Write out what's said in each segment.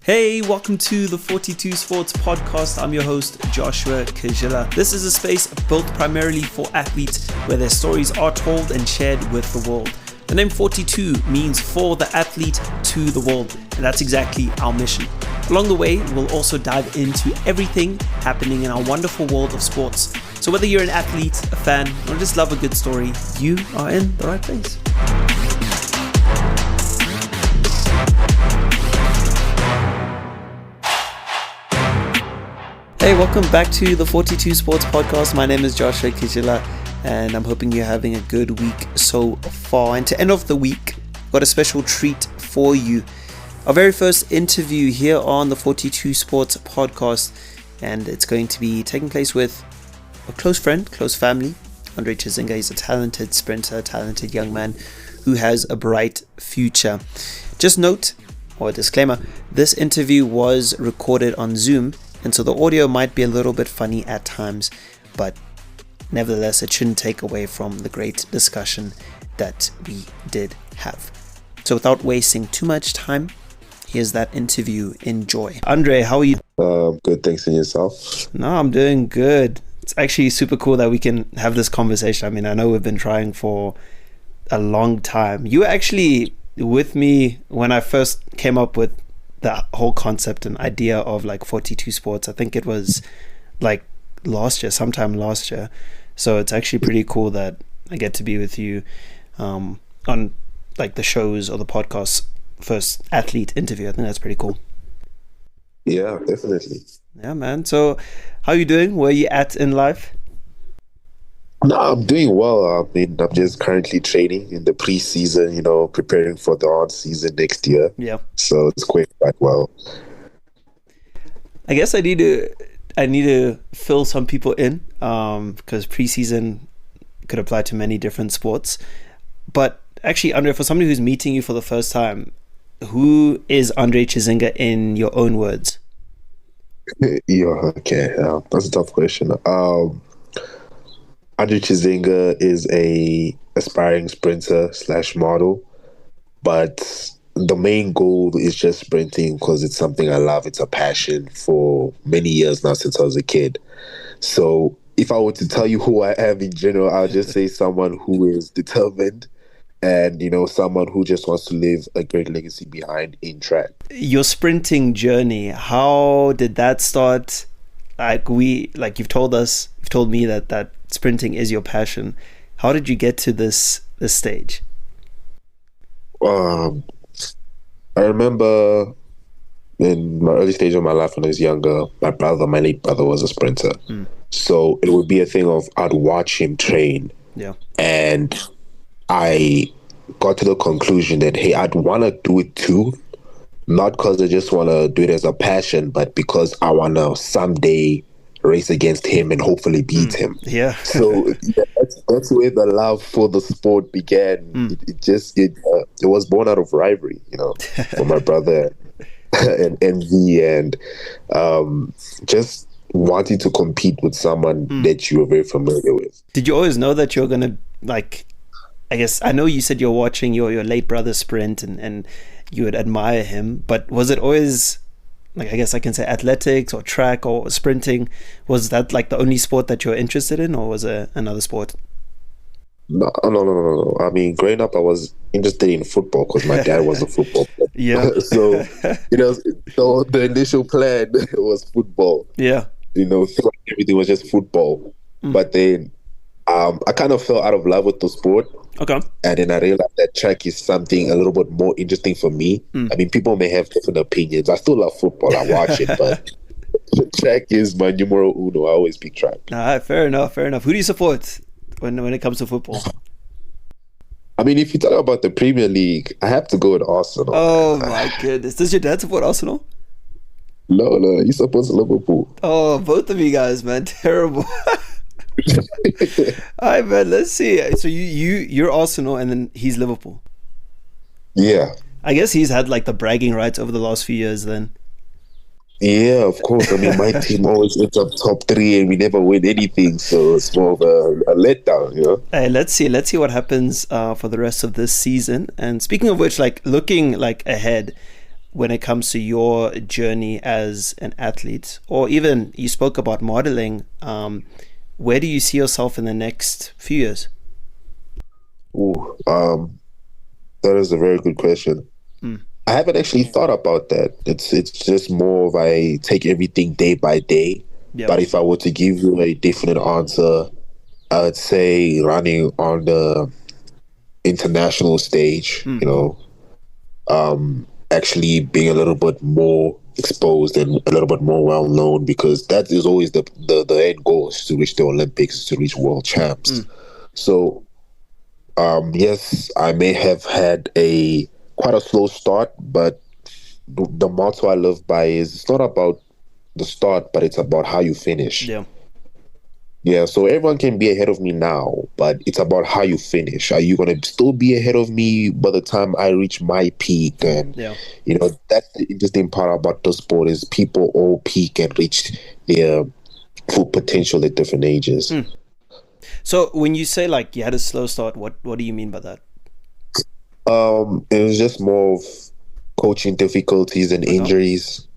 Hey, welcome to the 42 Sports Podcast. I'm your host, Joshua Kajila. This is a space built primarily for athletes where their stories are told and shared with the world. The name 42 means for the athlete to the world, and that's exactly our mission. Along the way, we'll also dive into everything happening in our wonderful world of sports. So whether you're an athlete, a fan, or just love a good story, you are in the right place. Hey, welcome back to the 42 Sports Podcast. My name is Joshua Kajila, and I'm hoping you're having a good week so far. And to end off the week, I've got a special treat for you. Our very first interview here on the 42 Sports Podcast, and it's going to be taking place with a close friend, close family, Andre Chizinga. He's a talented sprinter, talented young man who has a bright future. Just note, or a disclaimer, this interview was recorded on Zoom, and so the audio might be a little bit funny at times, but nevertheless, it shouldn't take away from the great discussion that we did have. So without wasting too much time, here's that interview. Enjoy. Andre, how are you? Good, thanks. And yourself? No, I'm doing good. It's actually super cool that we can have this conversation. I mean, I know we've been trying for a long time. You were actually with me when I first came up with the whole concept and idea of like 42 Sports. I think it was like sometime last year. So it's actually pretty cool that I get to be with you on like the shows or the podcast first athlete interview. I think that's pretty cool. Yeah, definitely. Yeah, man. So how are you doing? Where are you at in life? No, I'm doing well. I mean, I'm just currently training in the preseason, preparing for the on season next year. Yeah. So it's going quite well. I guess I need to fill some people in because preseason could apply to many different sports. But actually, Andre, for somebody who's meeting you for the first time, who is Andre Chizinga in your own words? Yeah, okay. That's a tough question. Andre Chizinga is a aspiring sprinter / model, but the main goal is just sprinting because it's something I love. It's a passion for many years now since I was a kid. So if I were to tell you who I am in general, I'll just say someone who is determined and, someone who just wants to leave a great legacy behind in track. Your sprinting journey, how did that start? You've told me that sprinting is your passion. How did you get to this stage? I remember in my early stage of my life when I was younger, my late brother was a sprinter. So it would be a thing of I'd watch him train. Yeah. And I got to the conclusion that, hey, I'd want to do it too. Not because I just want to do it as a passion, but because I want to someday race against him and hopefully beat him. Yeah. So that's where the love for the sport began. It was born out of rivalry, for my brother and envy and just wanting to compete with someone that you were very familiar with. Did you always know that you're going to, I guess, I know you said you're watching your late brother sprint and you would admire him, but was it always, I guess I can say athletics or track or sprinting? Was that the only sport that you're interested in, or was it another sport? No. I mean, growing up, I was interested in football because my dad was a football player. Yeah. So, so the initial plan was football. Yeah. Everything was just football. But then I kind of fell out of love with the sport. Okay. And then I realized that track is something a little bit more interesting for me. I mean, people may have different opinions. I still love football. I watch it, but track is my numero uno. I always pick track. Fair enough. Who do you support when it comes to football? I mean, if you talk about the Premier League, I have to go with Arsenal. Oh, my goodness. Does your dad support Arsenal? No, he supports Liverpool. Oh, both of you guys, man. Terrible. All right, man, let's see. So you're Arsenal and then he's Liverpool. Yeah. I guess he's had the bragging rights over the last few years then. Yeah, of course. I mean, my team always ends up top 3 and we never win anything. So it's more of a letdown, Hey, let's see what happens for the rest of this season. And speaking of which, looking ahead, when it comes to your journey as an athlete, or even you spoke about modeling, where do you see yourself in the next few years? Ooh, that is a very good question. Mm. I haven't actually thought about that. It's just more of I take everything day by day. Yeah. But if I were to give you a definite answer, I would say running on the international stage, actually being a little bit more exposed and a little bit more well known, because that is always the end goal, is to reach the Olympics, to reach world champs. So yes, I may have had a quite a slow start, but the motto I live by is it's not about the start, but it's about how you finish. Yeah. Yeah, so everyone can be ahead of me now, but it's about how you finish. Are you going to still be ahead of me by the time I reach my peak? And, Yeah. That's the interesting part about the sport, is people all peak and reach their full potential at different ages. So when you say like you had a slow start, what do you mean by that? It was just more of coaching difficulties and injuries.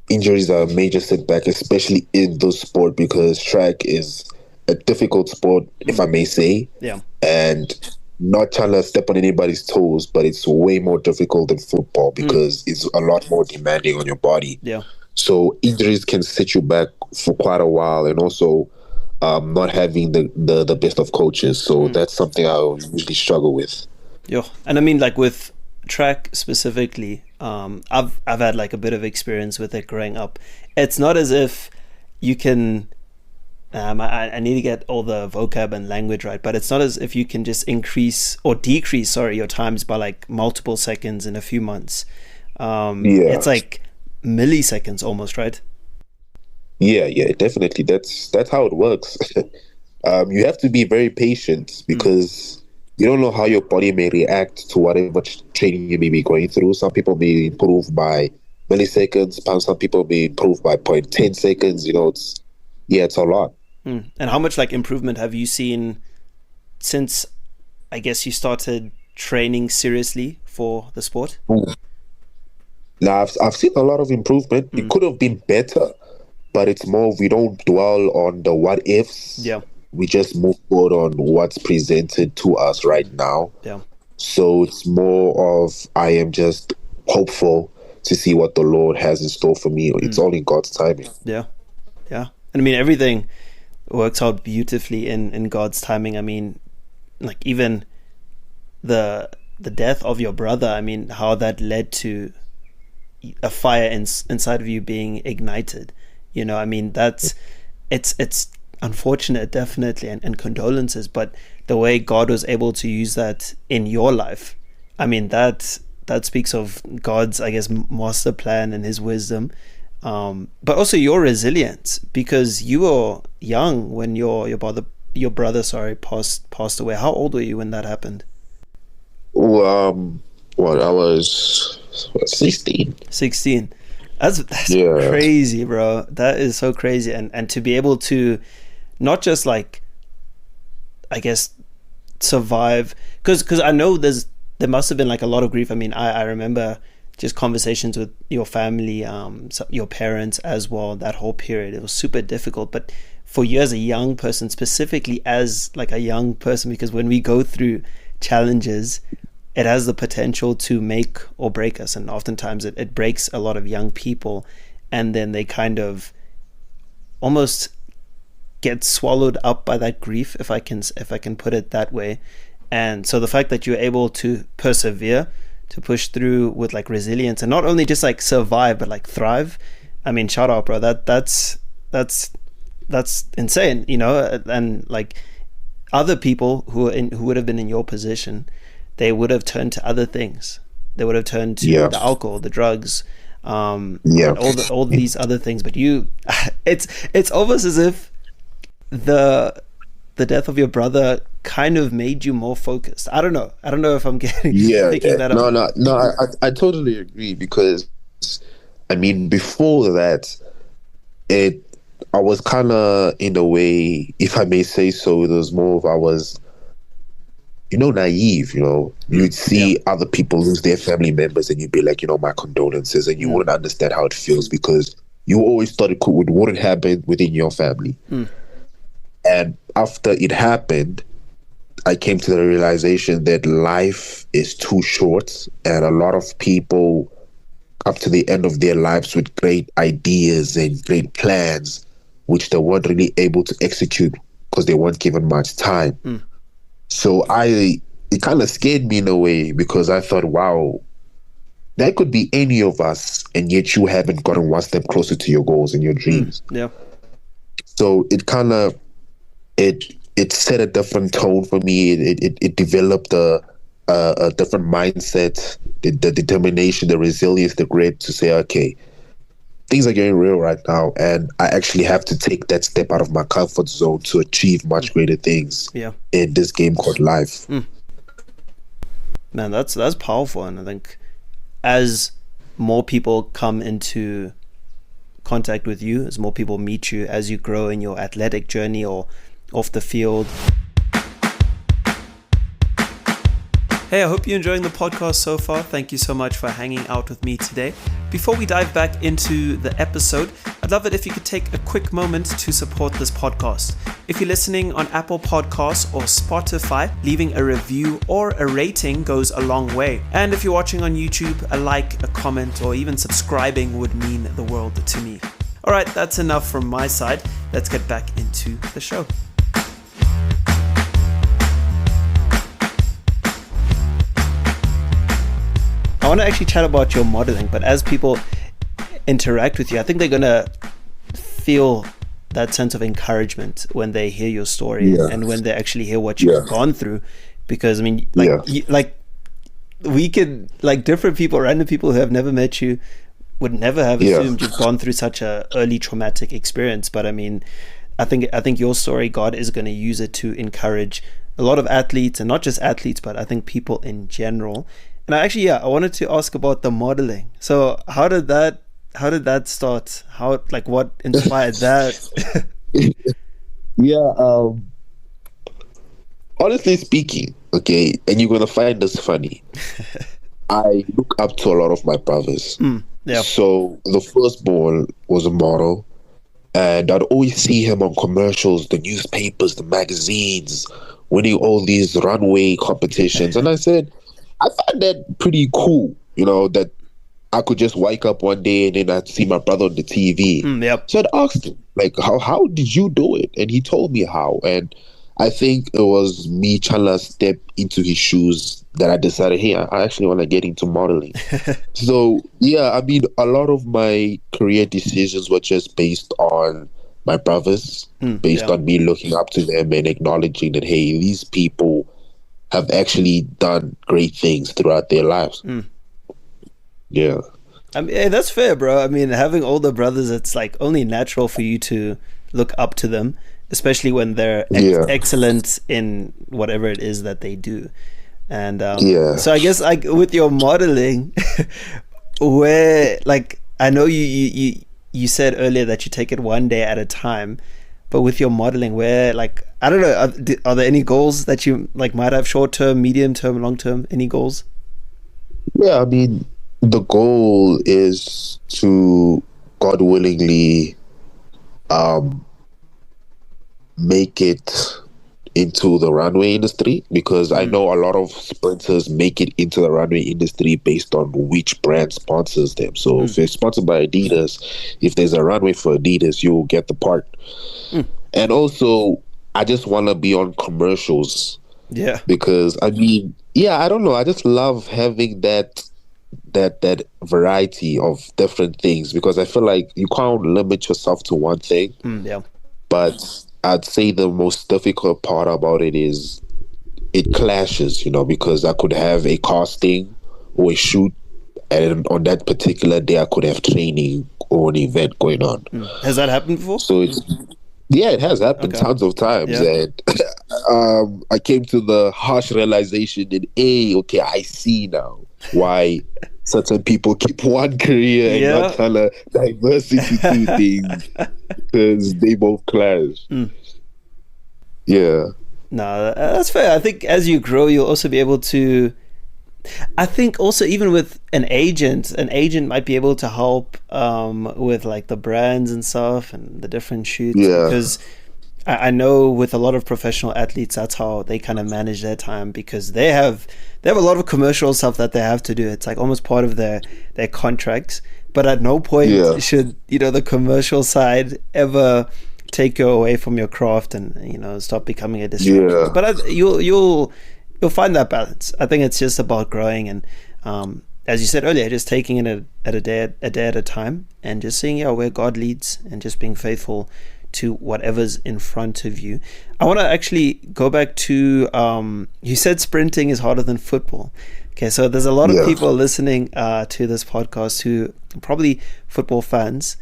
Injuries are a major setback, especially in this sport, because track is a difficult sport, if I may say. Yeah. And not trying to step on anybody's toes, but it's way more difficult than football because it's a lot more demanding on your body. Yeah. So injuries can set you back for quite a while, and also not having the best of coaches. So that's something I usually struggle with. Yeah. And I mean, like with track specifically, I've had like a bit of experience with it growing up. It's not as if you can I need to get all the vocab and language right, but it's not as if you can just increase or decrease, your times by like multiple seconds in a few months. It's like milliseconds almost, right? Yeah, definitely. That's how it works. You have to be very patient, because you don't know how your body may react to whatever training you may be going through. Some people may improve by milliseconds, some people may improve by 0.10 seconds. It's a lot. And how much like improvement have you seen since, I guess, you started training seriously for the sport? Now, I've seen a lot of improvement. It could have been better, but it's more, we don't dwell on the what ifs. Yeah. We just move forward on what's presented to us right now. Yeah. So it's more of, I am just hopeful to see what the Lord has in store for me. It's all in God's timing. Yeah. Yeah. And I mean, everything works out beautifully in God's timing. I mean, like even the death of your brother, I mean, how that led to a fire inside of you being ignited. I mean, it's unfortunate, definitely, and condolences, but the way God was able to use that in your life, I mean, that speaks of God's, I guess, master plan and his wisdom, but also your resilience, because you were young when your brother passed away. How old were you when that happened? Well, I was 16. 16. That's crazy, bro. That is so crazy. And to be able to not just like, I guess, survive, because I know there must have been like a lot of grief. I mean, I remember just conversations with your family, your parents as well, that whole period. It was super difficult. But for you as a young person, specifically as like a young person, because when we go through challenges, it has the potential to make or break us, and oftentimes it breaks a lot of young people, and then they kind of almost get swallowed up by that grief, if I can put it that way. And so the fact that you're able to persevere, to push through with like resilience, and not only just like survive but like thrive, I mean, shout out, bro. That's insane, and like other people who would have been in your position, they would have turned to other things. They would have turned to the alcohol, the drugs, and all these other things. But it's almost as if the death of your brother kind of made you more focused. I don't know if I'm getting picking that up. No. I totally agree, because I mean, before that, I was kind of, in a way, if I may say so, it was more of, I was naive. You'd see other people lose their family members, and you'd be like, my condolences, and you wouldn't understand how it feels because you always thought it wouldn't happen within your family. And after it happened, I came to the realization that life is too short, and a lot of people up to the end of their lives with great ideas and great plans, which they weren't really able to execute because they weren't given much time. So it kind of scared me in a way, because I thought, wow, that could be any of us, and yet you haven't gotten one step closer to your goals and your dreams. Yeah. So it kind of it set a different tone for me. It developed a different mindset, the determination, the resilience, the grit to say, okay, things are getting real right now, and I actually have to take that step out of my comfort zone to achieve much greater things in this game called life. Man, that's powerful. And I think as more people come into contact with you, as more people meet you, as you grow in your athletic journey or off the field. Hey, I hope you're enjoying the podcast so far. Thank you so much for hanging out with me today. Before we dive back into the episode, I'd love it if you could take a quick moment to support this podcast. If you're listening on Apple Podcasts or Spotify, leaving a review or a rating goes a long way. And if you're watching on YouTube, a like, a comment, or even subscribing would mean the world to me. All right, that's enough from my side. Let's get back into the show. I want to actually chat about your modeling, but as people interact with you, I think they're going to feel that sense of encouragement when they hear your story and when they actually hear what you've gone through. Because, I mean, we could, different people, random people who have never met you would never have assumed you've gone through such a early traumatic experience. But I mean, I think your story, God is going to use it to encourage a lot of athletes, and not just athletes, but I think people in general. And I wanted to ask about the modeling. So how did that start? What inspired that? Honestly speaking, okay, and you're gonna find this funny. I look up to a lot of my brothers. So the firstborn was a model, and I'd always see him on commercials, the newspapers, the magazines, winning all these runway competitions. And I said, I find that pretty cool, that I could just wake up one day and then I'd see my brother on the TV. So I'd asked him, how did you do it? And he told me how. And I think it was me trying to step into his shoes that I decided, hey, I actually want to get into modeling. So, a lot of my career decisions were just based on my brothers, based on me looking up to them and acknowledging that, hey, these people have actually done great things throughout their lives. Yeah. I mean, that's fair, bro. I mean, having older brothers, it's only natural for you to look up to them, especially when they're excellent in whatever it is that they do. And so I guess with your modeling, where I know you said earlier that you take it one day at a time, but with your modeling, where I don't know, are there any goals that you might have, short term, medium term, long term? Any goals? Yeah, I mean, the goal is to, God willingly, make it into the runway industry, because I know a lot of sprinters make it into the runway industry based on which brand sponsors them. So if they're sponsored by Adidas, if there's a runway for Adidas, you'll get the part. And also, I just want to be on commercials. Yeah. Because I mean, I don't know. I just love having that variety of different things, because I feel like you can't limit yourself to one thing. But I'd say the most difficult part about it is it clashes, because I could have a casting or a shoot, and on that particular day I could have training or an event going on. Has that happened before? So it has happened tons of times. And I came to the harsh realization that, I see now why certain people keep one career and not trying to diversity two things, because they both clash. No, that's fair. I think as you grow, you'll also be able to. I think also even with an agent might be able to help with like the brands and stuff and the different shoots Yeah, because I know with a lot of professional athletes that's how they kind of manage their time because they have a lot of commercial stuff that they have to do. It's like almost part of their contracts. But at no point yeah, should the commercial side ever take you away from your craft and stop becoming a distraction. yeah, But you'll find that balance. I think it's just about growing and, as you said earlier, just taking it a day at a time and just seeing where God leads and just being faithful to whatever's in front of you. I want to actually go back to you said sprinting is harder than football. Okay, so there's a lot of yeah. people listening to this podcast who are probably football fans.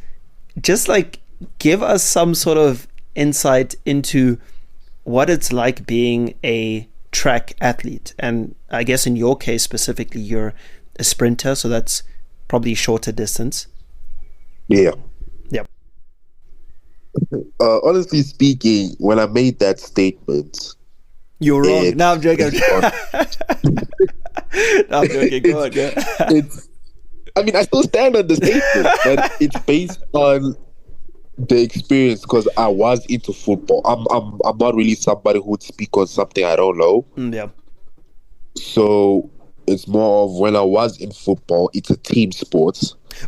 Just like give us some sort of insight into what it's like being a track athlete. And I guess in your case specifically, you're a sprinter, so that's probably shorter distance. Yeah. Yep. Honestly speaking, when I made that statement, You're wrong. it, No, I'm joking. No, I'm joking. Go on, it's, go. it's, I mean, I still stand on the statement, but it's based on the experience because I was into football. I'm not really somebody who would speak on something I don't know. Yeah. So it's more of when I was in football, it's a team sport.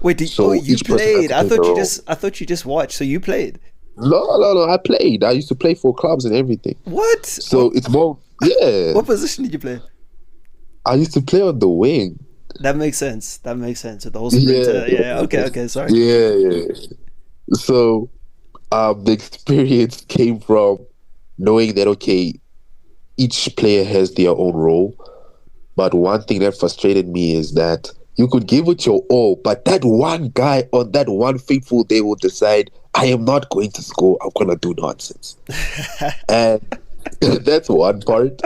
Wait, So you each person has played? to I play thought their you role. just I thought you just watched. So you played. No. I played. I used to play for clubs and everything. What? So it's more, yeah. What position did you play? I used to play on the wing. That makes sense. That makes sense. With the whole Yeah. sprinter. Yeah. Okay. Sorry. Yeah. So the experience came from knowing that, okay, each player has their own role. But one thing that frustrated me is that you could give it your all, but that one guy on that one fateful day will decide, I am not going to score. I'm going to do nonsense. And that's one part.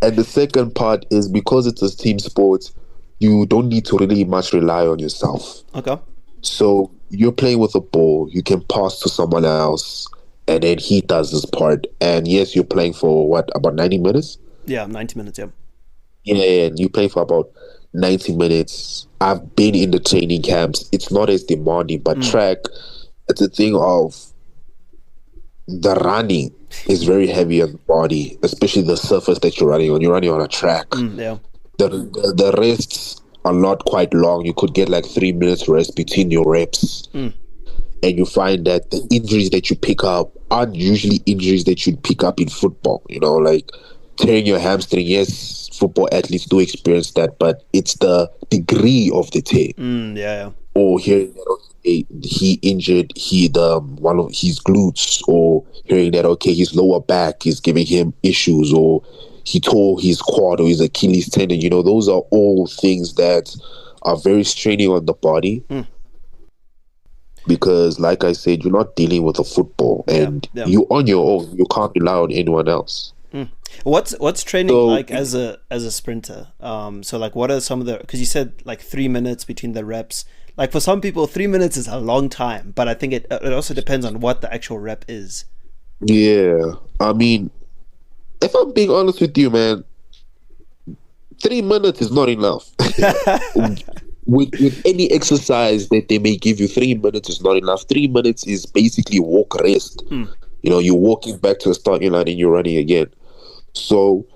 And the second part is because it's a team sport, you don't need to really much rely on yourself. Okay. So you're playing with a ball, you can pass to someone else, and then he does his part. And yes, you're playing for what, about 90 minutes? Yeah, 90 minutes. Yeah. Yeah, and you play for about 90 minutes. I've been in the training camps. It's not as demanding, but track, it's a thing of the running is very heavy on the body, especially the surface that you're running on. You're running on a track. Yeah. The rests are not quite long. You could get like 3 minutes rest between your reps. And you find that the injuries that you pick up aren't usually injuries that you'd pick up in football. Like tearing your hamstring. Yes, football athletes do experience that, but it's the degree of the tear. Yeah. Or hearing that, okay, he injured one of his glutes, or hearing that, okay, his lower back is giving him issues, or he tore his quad or his Achilles tendon. Those are all things that are very straining on the body. Because, like I said, you're not dealing with a football, and Yeah. you're on your own. You can't rely on anyone else. What's training like as a sprinter? So like, what are some of the? Because you said like 3 minutes between the reps. Like for some people, 3 minutes is a long time, but I think it also depends on what the actual rep is. Yeah, I mean, if I'm being honest with you, man, 3 minutes is not enough. With any exercise that they may give you, 3 minutes is not enough. 3 minutes is basically walk rest. You're walking back to the starting line and you're running again. So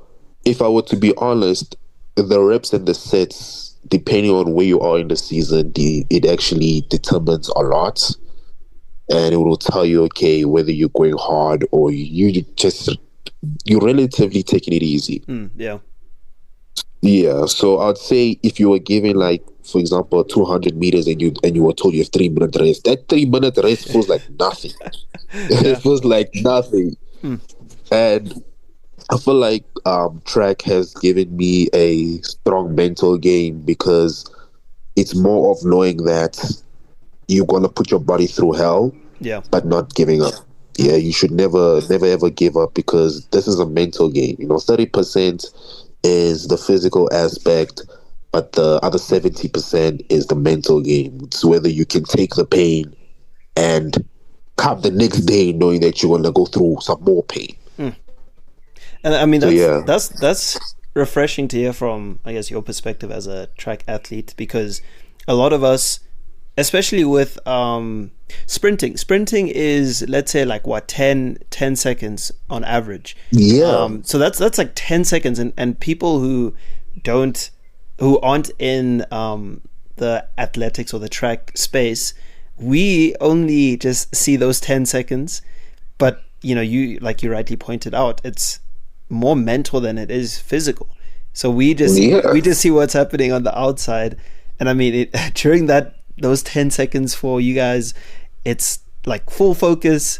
if I were to be honest, the reps and the sets, depending on where you are in the season, it actually determines a lot. And it will tell you, okay, whether you're going hard or you're relatively taking it easy. Yeah. Yeah, so I'd say if you were given, like, for example, 200 meters and you were told you have 3 minute race, that 3 minute race feels like nothing. It feels like nothing. And I feel like track has given me a strong mental game because it's more of knowing that you're gonna put your body through hell, Yeah. but not giving up. Yeah, you should never ever give up because this is a mental game. 30% is the physical aspect, but the other 70% is the mental game. It's whether you can take the pain and come the next day knowing that you're gonna go through some more pain. And I mean So yeah, that's refreshing to hear from, I guess, your perspective as a track athlete, because a lot of us, especially with sprinting is, let's say, like what, 10 seconds on average. yeah, So that's like 10 seconds, and people don't who aren't in the athletics or the track space, we only just see those 10 seconds. But you, like you rightly pointed out, it's more mental than it is physical. So yeah. we just see what's happening on the outside. And I mean, during those 10 seconds for you guys, it's like full focus,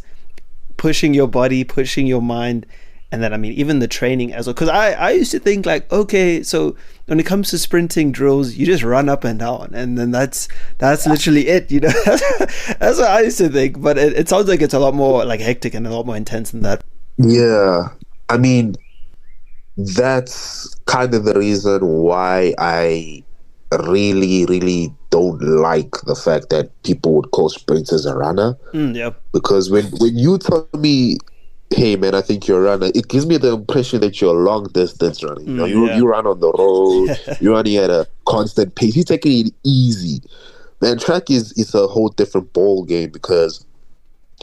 pushing your body, pushing your mind. And then, I mean, even the training as well. Because I used to think like, okay, so when it comes to sprinting drills, you just run up and down, and then that's literally it. That's what I used to think. But it sounds like it's a lot more like hectic and a lot more intense than that. Yeah. I mean, that's kind of the reason why I really, really don't like the fact that people would call sprinters a runner. Yeah. Because when you tell me, hey man, I think you're a runner, it gives me the impression that you're a long distance runner. Yeah. You run on the road, you're running at a constant pace, you're taking it easy. Man, track is a whole different ball game, because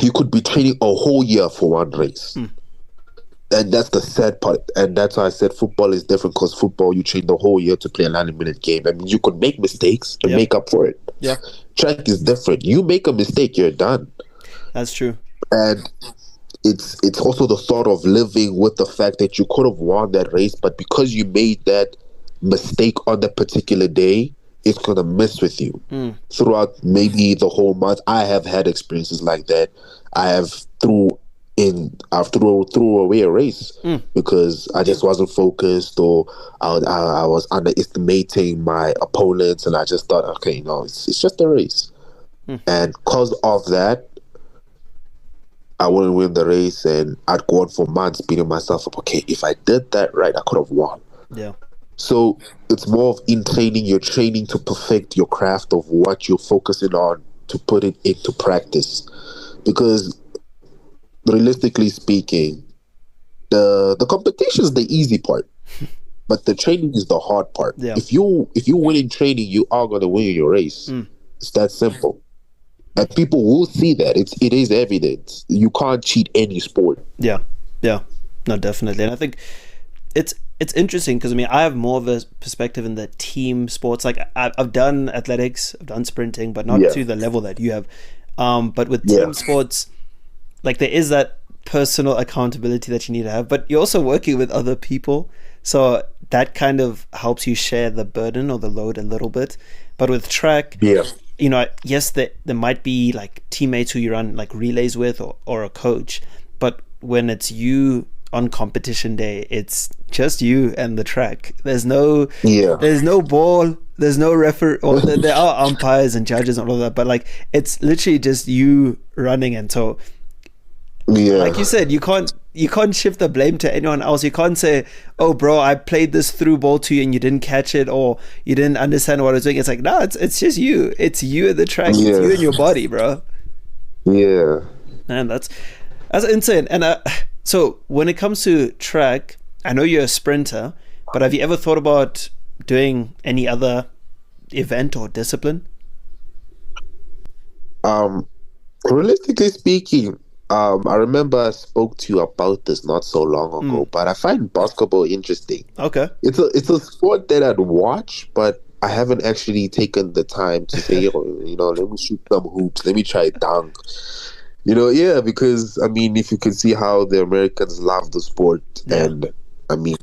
you could be training a whole year for one race. And that's the sad part. And that's why I said football is different, because football, you train the whole year to play a 90-minute game. I mean, you could make mistakes and Yep. make up for it. Yeah. Track is different. You make a mistake, you're done. That's true. And it's also the thought of living with the fact that you could have won that race, but because you made that mistake on that particular day, it's gonna mess with you throughout maybe the whole month. I have had experiences like that. I have threw away a race because I just wasn't focused, or I was underestimating my opponents, and I just thought, okay, it's just a race. And because of that, I wouldn't win the race, and I'd go on for months beating myself up. Okay, if I did that right, I could have won. Yeah. So it's more of in training, you're training to perfect your craft of what you're focusing on, to put it into practice. Because realistically speaking, the competition is the easy part, but the training is the hard part. Yeah. If you win in training, you are gonna win your race. It's that simple. And people will see that. It is evident. You can't cheat any sport. Yeah. No, definitely. And I think it's interesting, because I mean, I have more of a perspective in the team sports. Like I've done athletics, I've done sprinting, but not to the level that you have. But with team sports, like there is that personal accountability that you need to have, but you're also working with other people, so that kind of helps you share the burden or the load a little bit. But with track, yes, there might be like teammates who you run like relays with, or a coach, but when it's you on competition day, it's just you and the track. There's no ball, there's no referee, or there are umpires and judges and all that, but like it's literally just you running. And so like you said, you can't shift the blame to anyone else. You can't say, oh bro, I played this through ball to you and you didn't catch it, or you didn't understand what I was doing. It's like, no, it's just you. It's you at the track. It's you and your body, bro. Yeah. Man, that's insane. And so when it comes to track, I know you're a sprinter, but have you ever thought about doing any other event or discipline? Realistically speaking, I remember I spoke to you about this not so long ago, but I find basketball interesting. Okay. It's a sport that I'd watch, but I haven't actually taken the time to say, let me shoot some hoops, let me try dunk. Because I mean, if you can see how the Americans love the sport, and I mean,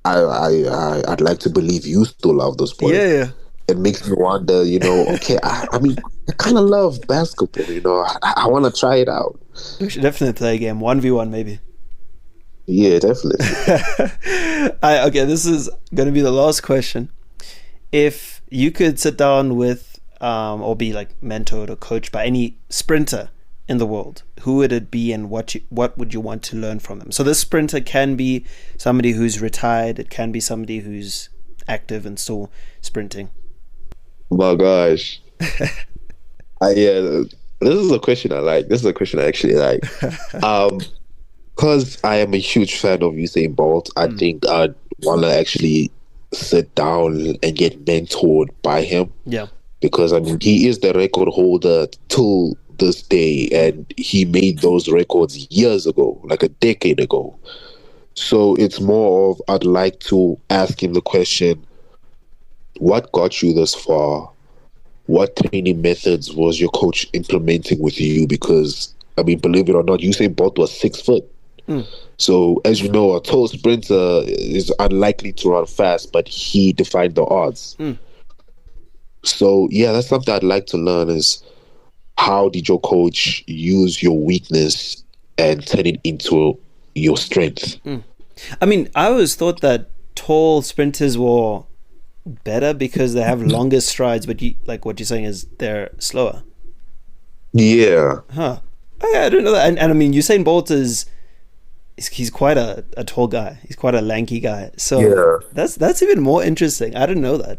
I'd like to believe you still love the sport. Yeah. It makes me wonder, okay, I mean, I kind of love basketball, I want to try it out. We should definitely play a game, 1v1 maybe. Yeah, definitely. Okay, this is going to be the last question. If you could sit down with, or be like mentored or coached by any sprinter in the world, who would it be, and what would you want to learn from them? So this sprinter can be somebody who's retired, it can be somebody who's active and still sprinting. My gosh. This is a question I like. This is a question I actually like. Because I am a huge fan of Usain Bolt, I think I'd want to actually sit down and get mentored by him. Yeah. Because, I mean, he is the record holder till this day, and he made those records years ago, like a decade ago. So it's more of, I'd like to ask him the question, what got you this far? What training methods was your coach implementing with you? Because, I mean, believe it or not, Usain Bolt was 6 foot. So, as you know, a tall sprinter is unlikely to run fast, but he defied the odds. So, yeah, that's something I'd like to learn is how did your coach use your weakness and turn it into your strength? I mean, I always thought that tall sprinters were better because they have longer strides, but like what you're saying is they're slower. Yeah. Huh. I don't know that. And I mean, Usain Bolt he's quite a tall guy. He's quite a lanky guy. So Yeah. that's even more interesting. I didn't know that.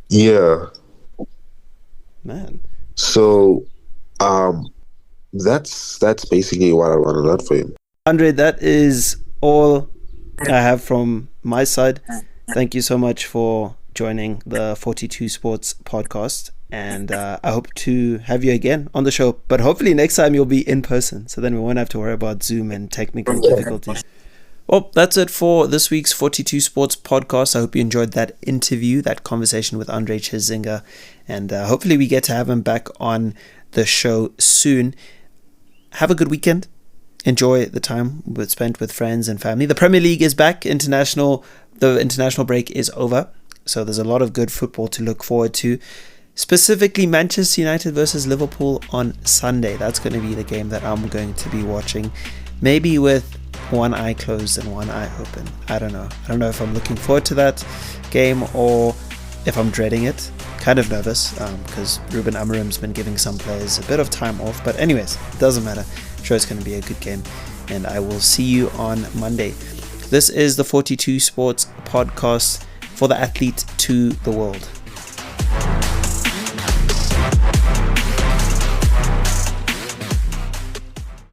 Yeah. Man. So, that's basically what I want to learn for him. Andre, that is all I have from my side. Thank you so much for joining the 42 Sports podcast. And I hope to have you again on the show. But hopefully next time you'll be in person. So then we won't have to worry about Zoom and technical difficulties. Well, that's it for this week's 42 Sports podcast. I hope you enjoyed that interview, that conversation with Andre Chizinga. And hopefully we get to have him back on the show soon. Have a good weekend. Enjoy the time spent with friends and family. The Premier League is back. The international break is over. So there's a lot of good football to look forward to. Specifically Manchester United versus Liverpool on Sunday. That's going to be the game that I'm going to be watching. Maybe with one eye closed and one eye open. I don't know. I don't know if I'm looking forward to that game or if I'm dreading it. Kind of nervous because Ruben Amorim's been giving some players a bit of time off. But anyways, it doesn't matter. I'm sure it's going to be a good game. And I will see you on Monday. This is the 42 Sports podcast for the athlete to the world.